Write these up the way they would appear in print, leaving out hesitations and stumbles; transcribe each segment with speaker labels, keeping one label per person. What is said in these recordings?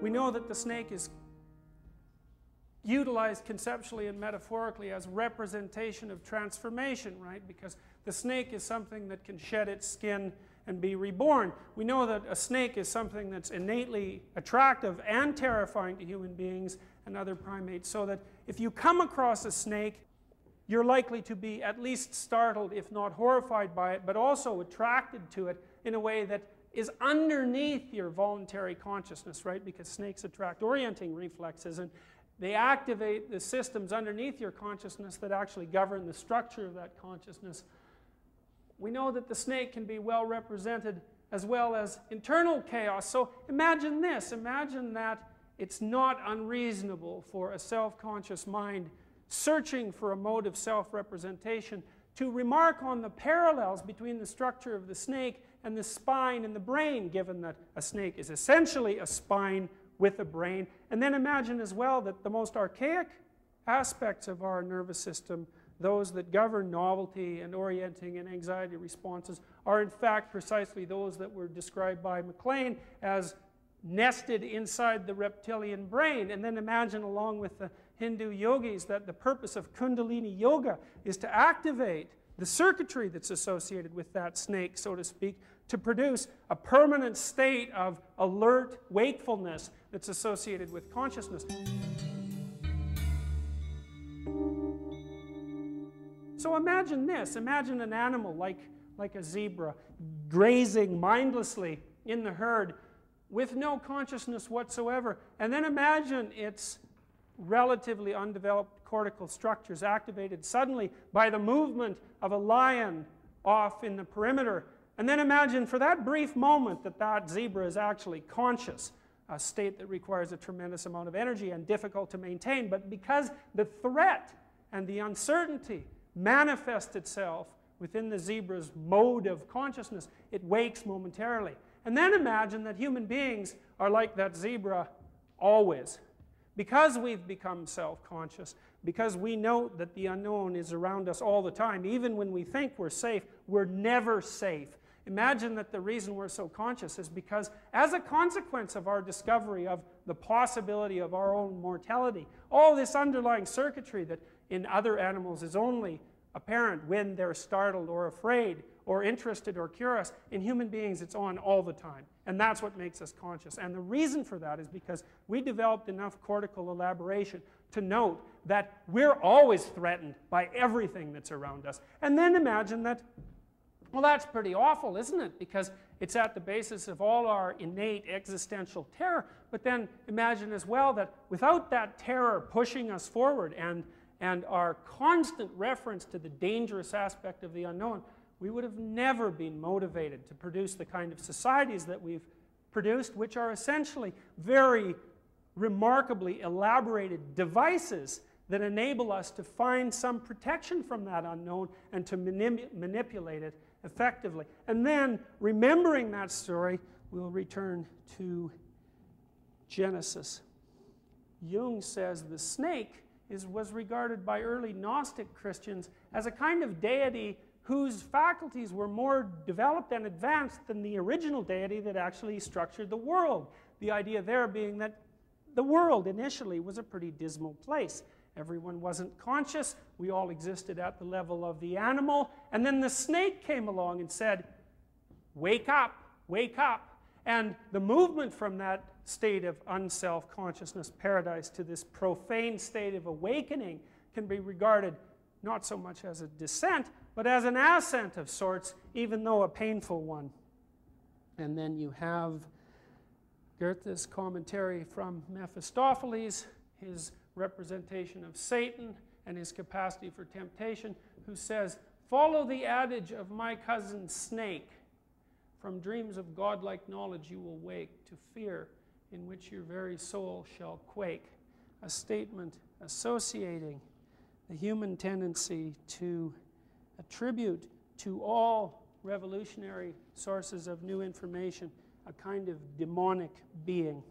Speaker 1: We know that the snake is utilized conceptually and metaphorically as representation of transformation, right? Because the snake is something that can shed its skin and be reborn. We know that a snake is something that's innately attractive and terrifying to human beings and other primates, so that if you come across a snake, you're likely to be at least startled, if not horrified by it, but also attracted to it in a way that is underneath your voluntary consciousness, right? Because snakes attract orienting reflexes, and they activate the systems underneath your consciousness that actually govern the structure of that consciousness. We know that the snake can be well represented as well as internal chaos. So imagine this. Imagine that it's not unreasonable for a self-conscious mind searching for a mode of self-representation to remark on the parallels between the structure of the snake and the spine and the brain, given that a snake is essentially a spine with a brain. And then imagine as well that the most archaic aspects of our nervous system, those that govern novelty and orienting and anxiety responses, are in fact precisely those that were described by MacLean as nested inside the reptilian brain. And then imagine, along with the Hindu yogis, that the purpose of Kundalini yoga is to activate the circuitry that's associated with that snake, so to speak, to produce a permanent state of alert wakefulness that's associated with consciousness. So imagine this. Imagine an animal like a zebra grazing mindlessly in the herd with no consciousness whatsoever. And then imagine its relatively undeveloped cortical structures activated suddenly by the movement of a lion off in the perimeter. And then imagine for that brief moment that that zebra is actually conscious, a state that requires a tremendous amount of energy and difficult to maintain. But because the threat and the uncertainty manifest itself within the zebra's mode of consciousness, it wakes momentarily. And then imagine that human beings are like that zebra always. Because we've become self-conscious, because we know that the unknown is around us all the time, even when we think we're safe, we're never safe. Imagine that the reason we're so conscious is because, as a consequence of our discovery of the possibility of our own mortality, all this underlying circuitry that in other animals is only apparent when they're startled or afraid or interested or curious, in human beings it's on all the time. And that's what makes us conscious. And the reason for that is because we developed enough cortical elaboration to note that we're always threatened by everything that's around us. And then imagine that, well, that's pretty awful, isn't it? Because it's at the basis of all our innate existential terror. But then imagine as well that without that terror pushing us forward and our constant reference to the dangerous aspect of the unknown, we would have never been motivated to produce the kind of societies that we've produced, which are essentially very remarkably elaborated devices that enable us to find some protection from that unknown and to manipulate it effectively. And then, remembering that story, we'll return to Genesis. Jung says the snake was regarded by early Gnostic Christians as a kind of deity whose faculties were more developed and advanced than the original deity that actually structured the world. The idea there being that the world initially was a pretty dismal place. Everyone wasn't conscious. We all existed at the level of the animal. And then the snake came along and said, wake up, wake up. And the movement from that state of unself-consciousness paradise to this profane state of awakening can be regarded not so much as a descent, but as an ascent of sorts, even though a painful one. And then you have Goethe's commentary from Mephistopheles, his representation of Satan and his capacity for temptation, who says, follow the adage of my cousin Snake. From dreams of godlike knowledge you will wake to fear in which your very soul shall quake. A statement associating the human tendency to attribute to all revolutionary sources of new information a kind of demonic being.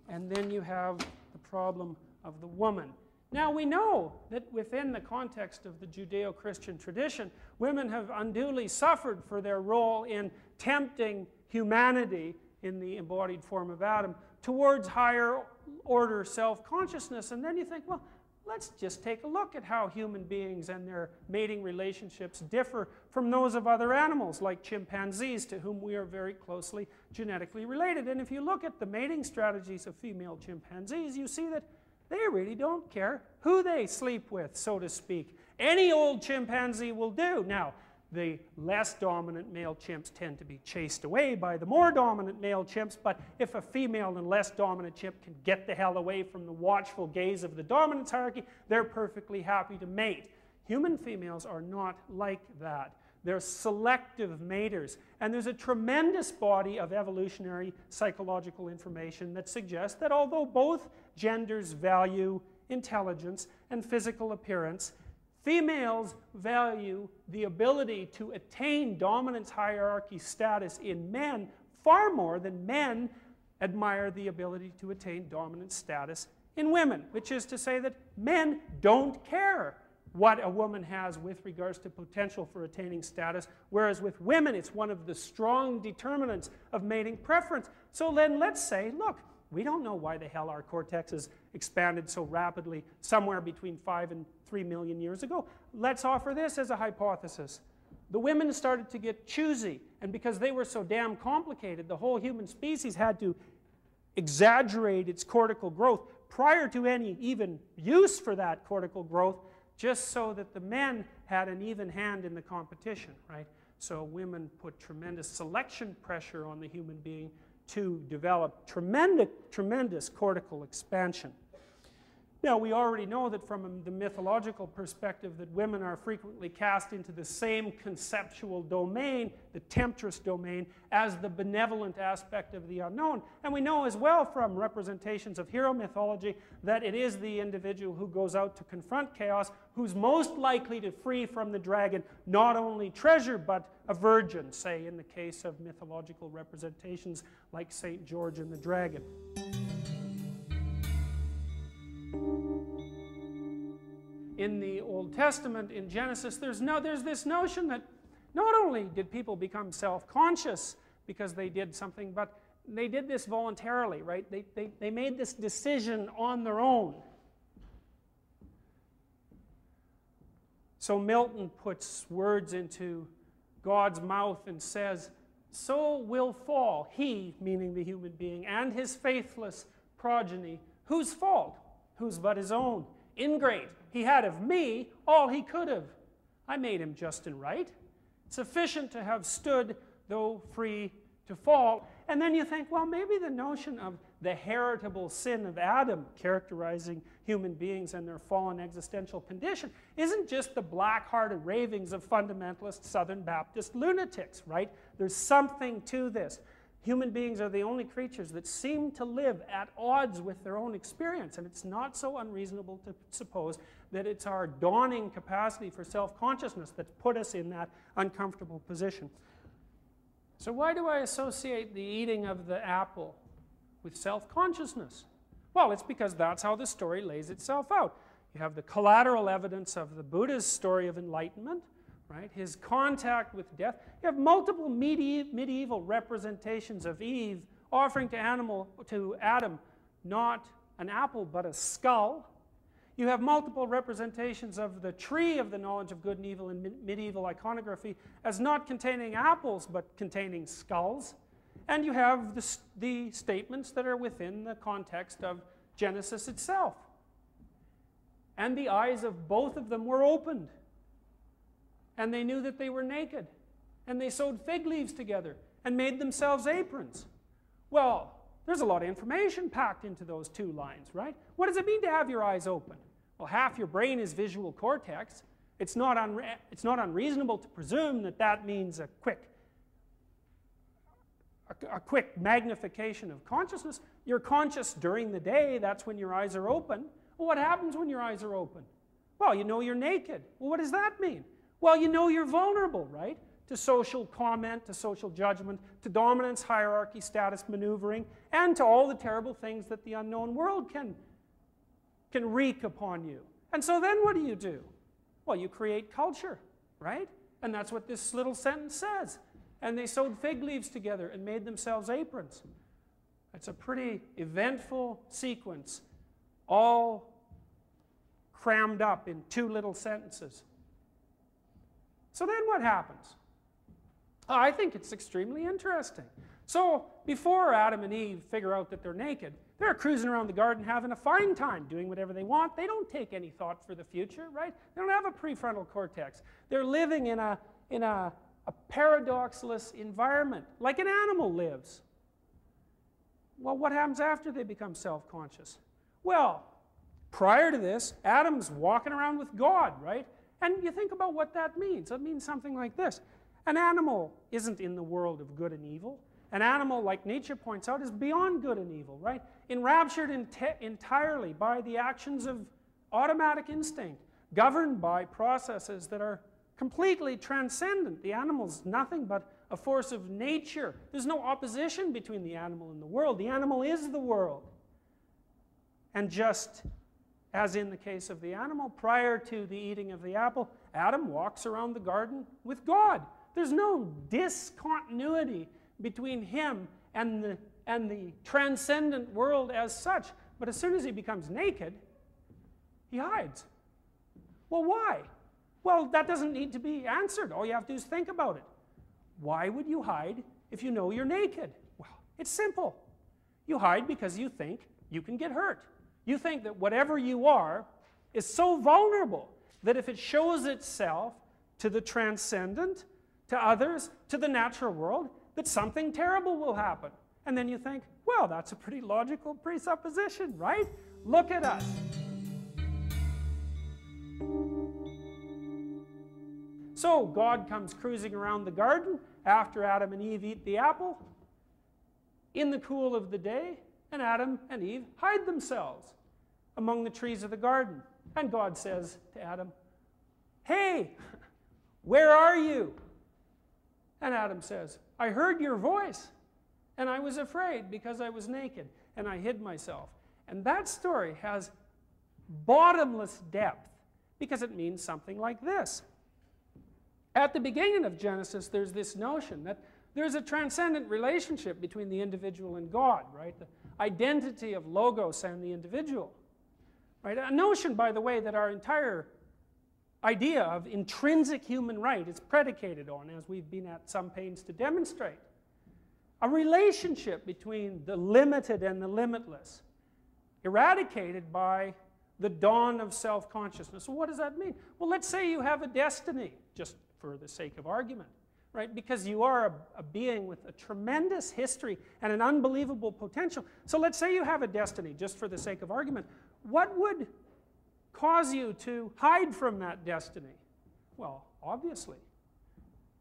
Speaker 1: And then you have the problem of the woman. Now we know that within the context of the Judeo-Christian tradition, women have unduly suffered for their role in tempting humanity in the embodied form of Adam, towards higher order self-consciousness. And then you think, well, let's just take a look at how human beings and their mating relationships differ from those of other animals, like chimpanzees, to whom we are very closely genetically related. And if you look at the mating strategies of female chimpanzees, you see that they really don't care who they sleep with, so to speak. Any old chimpanzee will do. Now, the less dominant male chimps tend to be chased away by the more dominant male chimps, but if a female and less dominant chimp can get the hell away from the watchful gaze of the dominance hierarchy, they're perfectly happy to mate. Human females are not like that. They're selective maters, and there's a tremendous body of evolutionary psychological information that suggests that although both genders value intelligence and physical appearance, females value the ability to attain dominance hierarchy status in men far more than men admire the ability to attain dominance status in women, which is to say that men don't care what a woman has with regards to potential for attaining status, whereas with women it's one of the strong determinants of mating preference. So then let's say, look, we don't know why the hell our cortex has expanded so rapidly somewhere between 5 and 3 million years ago. Let's offer this as a hypothesis. The women started to get choosy, and because they were so damn complicated, the whole human species had to exaggerate its cortical growth prior to any even use for that cortical growth, just so that the men had an even hand in the competition, right? So women put tremendous selection pressure on the human being to develop tremendous cortical expansion. Now, we already know that from the mythological perspective that women are frequently cast into the same conceptual domain, the temptress domain, as the benevolent aspect of the unknown. And we know as well from representations of hero mythology that it is the individual who goes out to confront chaos who's most likely to free from the dragon not only treasure but a virgin, say in the case of mythological representations like St. George and the dragon. In the Old Testament, in Genesis, there's this notion that not only did people become self-conscious because they did something, but they did this voluntarily, right? They made this decision on their own. So Milton puts words into God's mouth and says, "So will fall he," meaning the human being, "and his faithless progeny, whose fault? Whose but his own? Ingrate, he had of me all he could have. I made him just and right, sufficient to have stood, though free to fall." And then you think, well, maybe the notion of the heritable sin of Adam characterizing human beings and their fallen existential condition isn't just the black-hearted ravings of fundamentalist Southern Baptist lunatics, right? There's something to this. Human beings are the only creatures that seem to live at odds with their own experience, and it's not so unreasonable to suppose that it's our dawning capacity for self-consciousness that's put us in that uncomfortable position. So why do I associate the eating of the apple with self-consciousness? Well, it's because that's how the story lays itself out. You have the collateral evidence of the Buddha's story of enlightenment, right? His contact with death. You have multiple medieval representations of Eve offering to Adam not an apple but a skull. You have multiple representations of the tree of the knowledge of good and evil in medieval iconography as not containing apples but containing skulls. And you have the statements that are within the context of Genesis itself. And the eyes of both of them were opened. And they knew that they were naked. And they sewed fig leaves together and made themselves aprons. Well, there's a lot of information packed into those two lines, right? What does it mean to have your eyes open? Well, half your brain is visual cortex. It's not unreasonable to presume that that means a quick magnification of consciousness. You're conscious during the day. That's when your eyes are open. Well, what happens when your eyes are open? Well, you know you're naked. Well, what does that mean? Well, you know you're vulnerable, right? To social comment, to social judgment, to dominance, hierarchy, status maneuvering, and to all the terrible things that the unknown world can wreak upon you. And so then what do? Well, you create culture, right? And that's what this little sentence says. and they sewed fig leaves together and made themselves aprons. It's a pretty eventful sequence, all crammed up in 2 little sentences. So then what happens? I think it's extremely interesting. So before Adam and Eve figure out that they're naked, they're cruising around the garden having a fine time, doing whatever they want. They don't take any thought for the future, right? They don't have a prefrontal cortex. They're living in a paradoxless environment, like an animal lives. Well, what happens after they become self-conscious? Well, prior to this, Adam's walking around with God, right? And you think about what that means. It means something like this. An animal isn't in the world of good and evil. An animal, like nature points out, is beyond good and evil, right? Enraptured entirely by the actions of automatic instinct, governed by processes that are completely transcendent. The animal's nothing but a force of nature. There's no opposition between the animal and the world. The animal is the world. And just as in the case of the animal, prior to the eating of the apple, Adam walks around the garden with God. There's no discontinuity between him and the transcendent world as such. But as soon as he becomes naked, he hides. Well, why? Well, that doesn't need to be answered. All you have to do is think about it. Why would you hide if you know you're naked? Well, it's simple. You hide because you think you can get hurt. You think that whatever you are is so vulnerable that if it shows itself to the transcendent, to others, to the natural world, that something terrible will happen. And then you think, well, that's a pretty logical presupposition, right? Look at us. So God comes cruising around the garden after Adam and Eve eat the apple in the cool of the day, and Adam and Eve hide themselves among the trees of the garden. And God says to Adam, "Hey, where are you?" And Adam says, "I heard your voice, and I was afraid because I was naked, and I hid myself." And that story has bottomless depth because it means something like this. At the beginning of Genesis, there's this notion that there's a transcendent relationship between the individual and God, right? The identity of Logos and the individual, right? A notion, by the way, that our entire idea of intrinsic human right is predicated on, as we've been at some pains to demonstrate. A relationship between the limited and the limitless, eradicated by the dawn of self-consciousness. So what does that mean? Well, let's say you have a destiny, just for the sake of argument, right? Because you are a being with a tremendous history and an unbelievable potential. So let's say you have a destiny, just for the sake of argument. What would cause you to hide from that destiny? Well, obviously,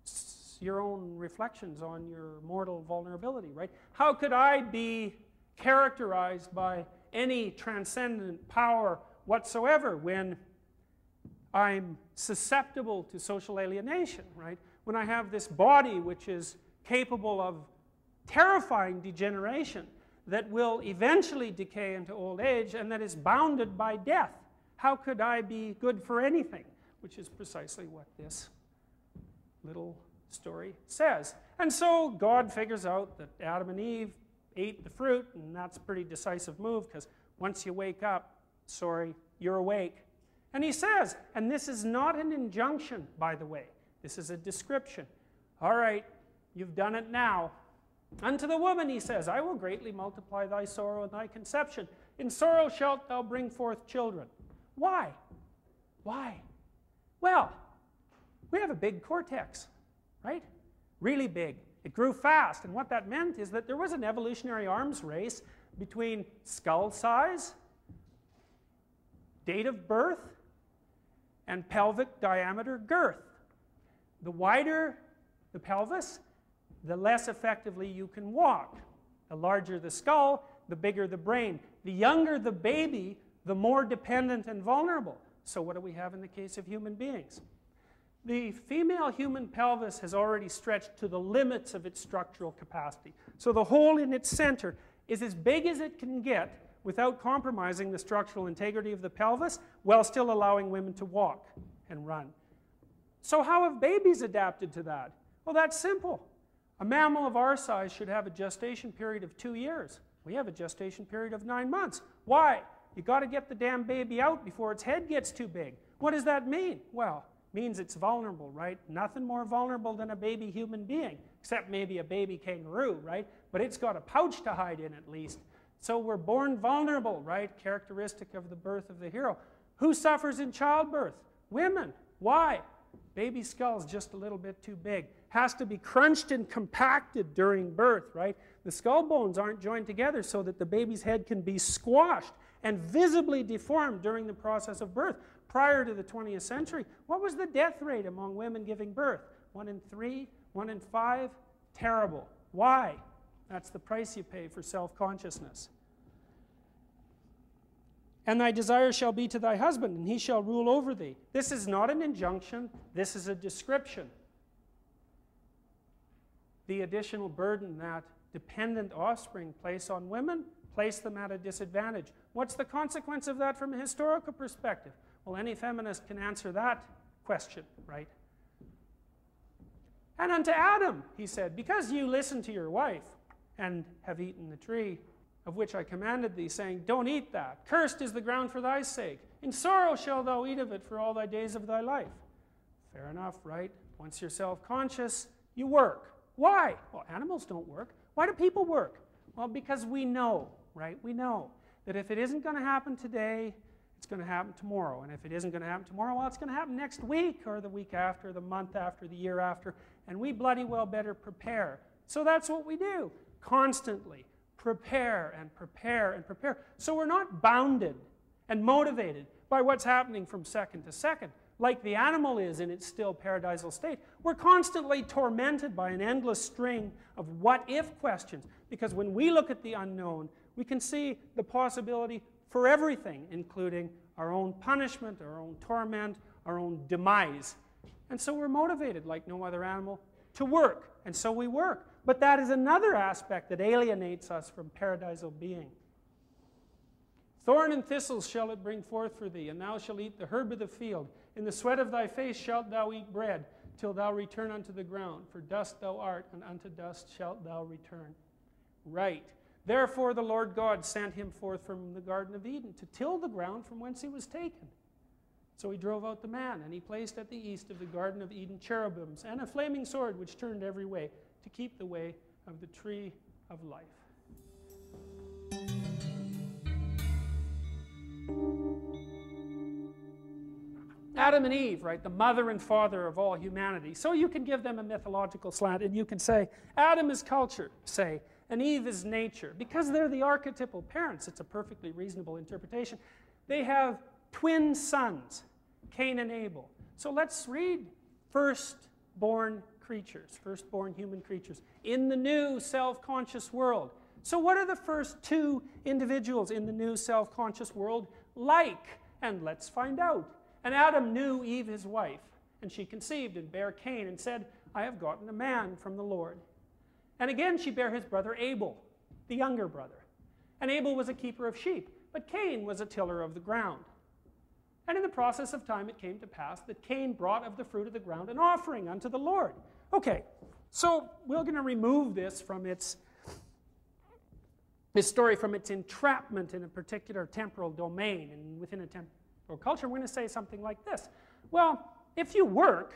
Speaker 1: it's your own reflections on your mortal vulnerability, right? How could I be characterized by any transcendent power whatsoever when I'm susceptible to social alienation, right? When I have this body which is capable of terrifying degeneration that will eventually decay into old age and that is bounded by death. How could I be good for anything? Which is precisely what this little story says. And so God figures out that Adam and Eve ate the fruit, and that's a pretty decisive move because once you wake up, sorry, you're awake. And he says, and this is not an injunction, by the way, this is a description. All right, you've done it now. Unto the woman, he says, I will greatly multiply thy sorrow and thy conception. In sorrow shalt thou bring forth children. Why? Why? Well, we have a big cortex, right? Really big. It grew fast, and what that meant is that there was an evolutionary arms race between skull size, date of birth, and pelvic diameter girth. The wider the pelvis, the less effectively you can walk. The larger the skull, the bigger the brain. The younger the baby, the more dependent and vulnerable. So what do we have in the case of human beings? The female human pelvis has already stretched to the limits of its structural capacity. So the hole in its center is as big as it can get without compromising the structural integrity of the pelvis while still allowing women to walk and run. So how have babies adapted to that? Well, that's simple. A mammal of our size should have a gestation period of 2 years. We have a gestation period of 9 months. Why? You got to get the damn baby out before its head gets too big. What does that mean? Well, it means it's vulnerable, right? Nothing more vulnerable than a baby human being, except maybe a baby kangaroo, right? But it's got a pouch to hide in at least. So we're born vulnerable, right? Characteristic of the birth of the hero. Who suffers in childbirth? Women. Why? Baby skull's just a little bit too big. Has to be crunched and compacted during birth, right? The skull bones aren't joined together so that the baby's head can be squashed and visibly deformed during the process of birth. Prior to the 20th century, what was the death rate among women giving birth? 1 in 3, 1 in 5? Terrible. Why? That's the price you pay for self-consciousness. And thy desire shall be to thy husband, and he shall rule over thee. This is not an injunction, this is a description. The additional burden that dependent offspring place on women, place them at a disadvantage. What's the consequence of that from a historical perspective? Well, any feminist can answer that question, right? And unto Adam, he said, because you listened to your wife and have eaten the tree of which I commanded thee, saying, don't eat that. Cursed is the ground for thy sake. In sorrow shalt thou eat of it for all thy days of thy life. Fair enough, right? Once you're self-conscious, you work. Why? Well, animals don't work. Why do people work? Well, because we know, right? We know that if it isn't going to happen today, it's going to happen tomorrow. And if it isn't going to happen tomorrow, well, it's going to happen next week or the week after, the month after, the year after. And we bloody well better prepare. So that's what we do. Constantly. Prepare and prepare and prepare. So we're not bounded and motivated by what's happening from second to second, like the animal is in its still paradisal state. We're constantly tormented by an endless string of what-if questions, because when we look at the unknown, we can see the possibility for everything, including our own punishment, our own torment, our own demise. And so we're motivated, like no other animal, to work, and so we work. But that is another aspect that alienates us from paradisal being. Thorn and thistles shall it bring forth for thee, and thou shalt eat the herb of the field. In the sweat of thy face shalt thou eat bread, till thou return unto the ground. For dust thou art, and unto dust shalt thou return. Right. Therefore the Lord God sent him forth from the Garden of Eden, to till the ground from whence he was taken. So he drove out the man, and he placed at the east of the Garden of Eden cherubims, and a flaming sword which turned every way, to keep the way of the tree of life. Adam and Eve, right, the mother and father of all humanity. So you can give them a mythological slant, and you can say, Adam is culture, say, and Eve is nature. Because they're the archetypal parents, it's a perfectly reasonable interpretation. They have twin sons, Cain and Abel. So let's read firstborn creatures, firstborn human creatures, in the new self-conscious world. So what are the first two individuals in the new self-conscious world like? And let's find out. And Adam knew Eve his wife, and she conceived and bare Cain, and said, I have gotten a man from the Lord. And again she bare his brother Abel, the younger brother. And Abel was a keeper of sheep, but Cain was a tiller of the ground. And in the process of time it came to pass that Cain brought of the fruit of the ground an offering unto the Lord. Okay, so we're going to remove this from this story from its entrapment in a particular temporal domain, and within a temporal culture, we're going to say something like this. Well, if you work,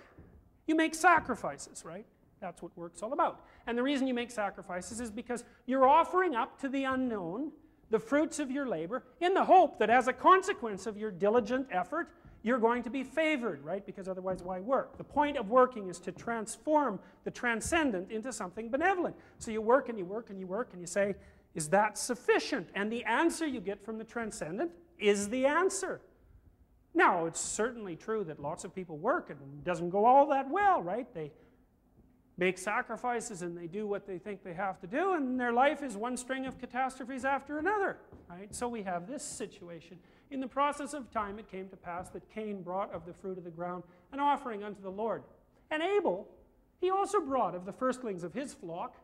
Speaker 1: you make sacrifices, right? That's what work's all about. And the reason you make sacrifices is because you're offering up to the unknown the fruits of your labor in the hope that as a consequence of your diligent effort, you're going to be favored, right? Because otherwise, why work? The point of working is to transform the transcendent into something benevolent. So you work and you work and you work and you say, is that sufficient? And the answer you get from the transcendent is the answer. Now, it's certainly true that lots of people work and it doesn't go all that well, right? They make sacrifices and they do what they think they have to do, and their life is one string of catastrophes after another, right? So we have this situation. In the process of time it came to pass that Cain brought of the fruit of the ground an offering unto the Lord. And Abel, he also brought of the firstlings of his flock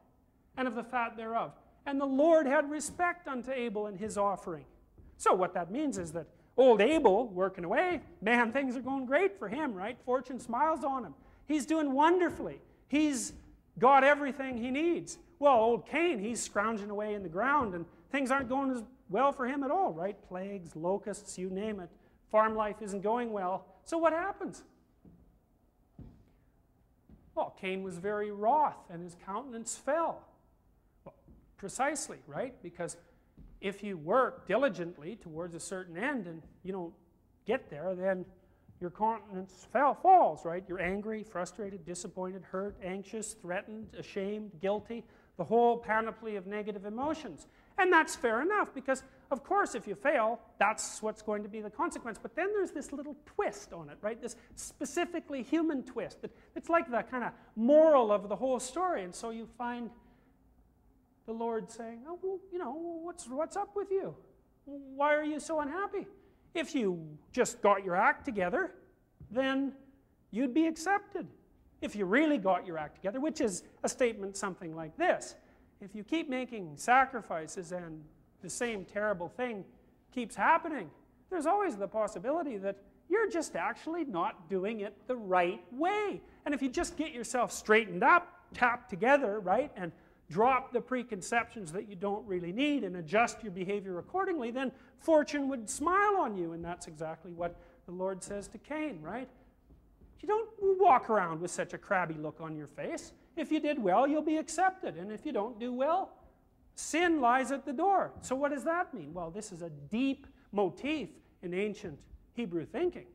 Speaker 1: and of the fat thereof. And the Lord had respect unto Abel and his offering. So what that means is that old Abel, working away, man, things are going great for him, right? Fortune smiles on him. He's doing wonderfully. He's got everything he needs. Well, old Cain, he's scrounging away in the ground, and things aren't going as well for him at all, right? Plagues, locusts, you name it. Farm life isn't going well. So what happens? Well, Cain was very wroth, and his countenance fell. Well, precisely, right? Because if you work diligently towards a certain end and you don't get there, then your countenance falls, right? You're angry, frustrated, disappointed, hurt, anxious, threatened, ashamed, guilty, the whole panoply of negative emotions. And that's fair enough, because of course if you fail, that's what's going to be the consequence. But then there's this little twist on it, right? This specifically human twist. It's like the kind of moral of the whole story. And so you find the Lord saying, oh, well, you know, what's up with you? Why are you so unhappy? If you just got your act together, then you'd be accepted. If you really got your act together, which is a statement something like this. If you keep making sacrifices and the same terrible thing keeps happening, there's always the possibility that you're just actually not doing it the right way. And if you just get yourself straightened up, tapped together, right, and drop the preconceptions that you don't really need and adjust your behavior accordingly, then fortune would smile on you. And that's exactly what the Lord says to Cain, right? You don't walk around with such a crabby look on your face. If you did well, you'll be accepted. And if you don't do well, sin lies at the door. So what does that mean? Well, this is a deep motif in ancient Hebrew thinking.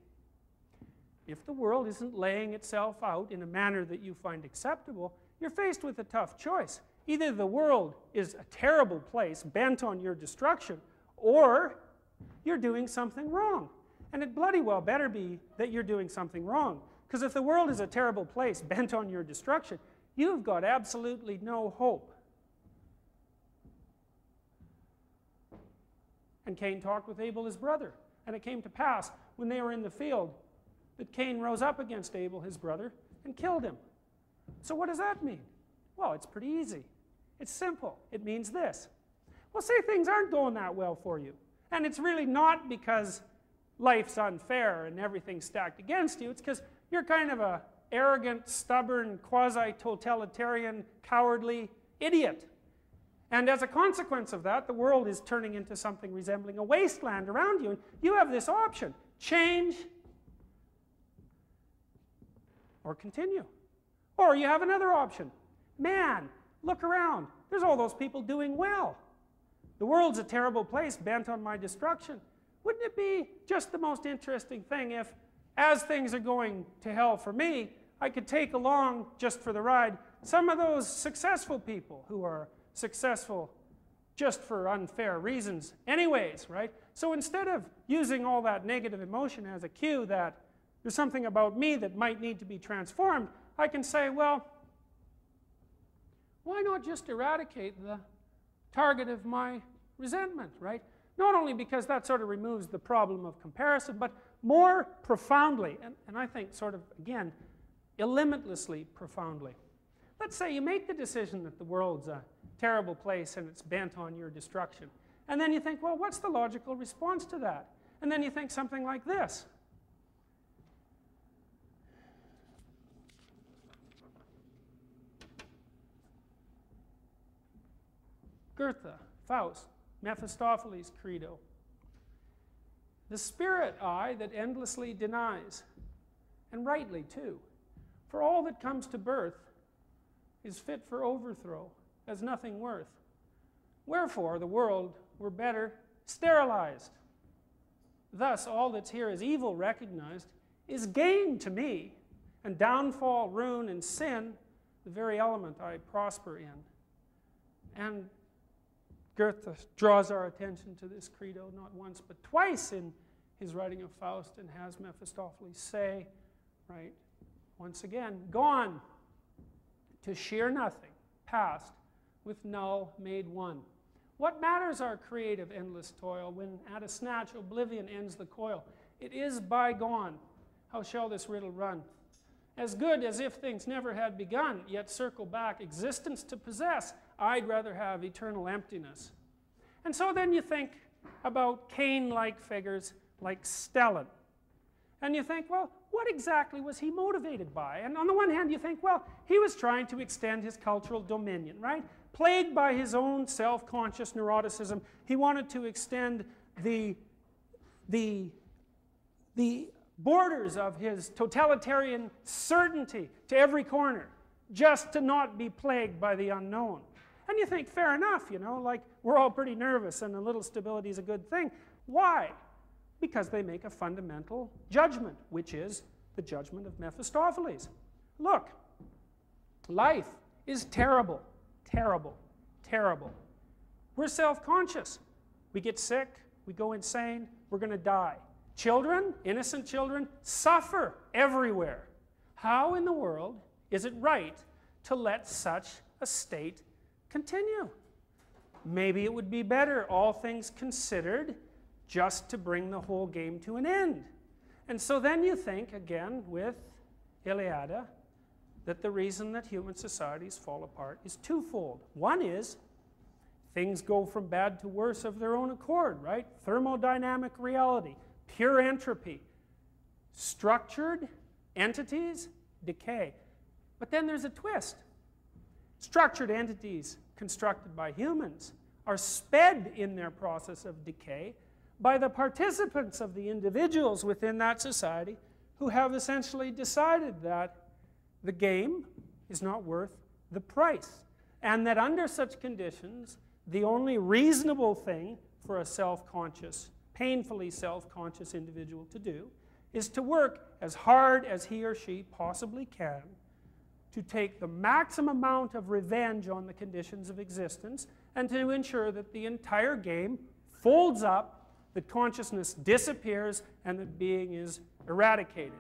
Speaker 1: If the world isn't laying itself out in a manner that you find acceptable, you're faced with a tough choice. Either the world is a terrible place bent on your destruction, or you're doing something wrong. And it bloody well better be that you're doing something wrong. Because if the world is a terrible place bent on your destruction, you've got absolutely no hope. And Cain talked with Abel, his brother. And it came to pass, when they were in the field, that Cain rose up against Abel, his brother, and killed him. So what does that mean? Well, it's pretty easy. It's simple. It means this. Well, say things aren't going that well for you. And it's really not because life's unfair and everything's stacked against you. It's because you're kind of a arrogant, stubborn, quasi-totalitarian, cowardly idiot. And as a consequence of that, the world is turning into something resembling a wasteland around you. And you have this option: change or continue. Or you have another option. Man, look around. There's all those people doing well. The world's a terrible place bent on my destruction. Wouldn't it be just the most interesting thing if, as things are going to hell for me, I could take along, just for the ride, some of those successful people who are successful just for unfair reasons anyways, right? So instead of using all that negative emotion as a cue that there's something about me that might need to be transformed, I can say, well, why not just eradicate the target of my resentment, right? Not only because that sort of removes the problem of comparison, but more profoundly, and I think sort of, again, illimitlessly profoundly. Let's say you make the decision that the world's a terrible place and it's bent on your destruction. And then you think, well, what's the logical response to that? And then you think something like this. Goethe, Faust, Mephistopheles' credo. The spirit I that endlessly denies, and rightly too, for all that comes to birth is fit for overthrow, as nothing worth. Wherefore the world were better sterilized. Thus all that's here as evil recognized is gain to me, and downfall, ruin, and sin, the very element I prosper in. And Goethe draws our attention to this credo not once but twice in his writing of Faust, and has Mephistopheles say, right, once again, gone to sheer nothing, past, with null made one. What matters our creative endless toil, when at a snatch oblivion ends the coil? It is bygone. How shall this riddle run? As good as if things never had begun, yet circle back existence to possess. I'd rather have eternal emptiness. And so then you think about Cain-like figures like Stellan. And you think, well, what exactly was he motivated by? And on the one hand, you think, well, he was trying to extend his cultural dominion, right? Plagued by his own self-conscious neuroticism, he wanted to extend the borders of his totalitarian certainty to every corner, just to not be plagued by the unknown. And you think, fair enough, you know, like, we're all pretty nervous and a little stability is a good thing. Why? Because they make a fundamental judgment, which is the judgment of Mephistopheles. Look, life is terrible, terrible, terrible. We're self-conscious. We get sick, we go insane, we're going to die. Children, innocent children, suffer everywhere. How in the world is it right to let such a state continue? Maybe it would be better, all things considered, just to bring the whole game to an end. And so then you think, again, with Iliada, that the reason that human societies fall apart is twofold. One is, things go from bad to worse of their own accord, right? Thermodynamic reality, pure entropy. Structured entities decay. But then there's a twist. Structured entities constructed by humans are sped in their process of decay by the participants of the individuals within that society who have essentially decided that the game is not worth the price, and that under such conditions, the only reasonable thing for a self-conscious, painfully self-conscious individual to do is to work as hard as he or she possibly can to take the maximum amount of revenge on the conditions of existence and to ensure that the entire game folds up, that consciousness disappears, and that being is eradicated.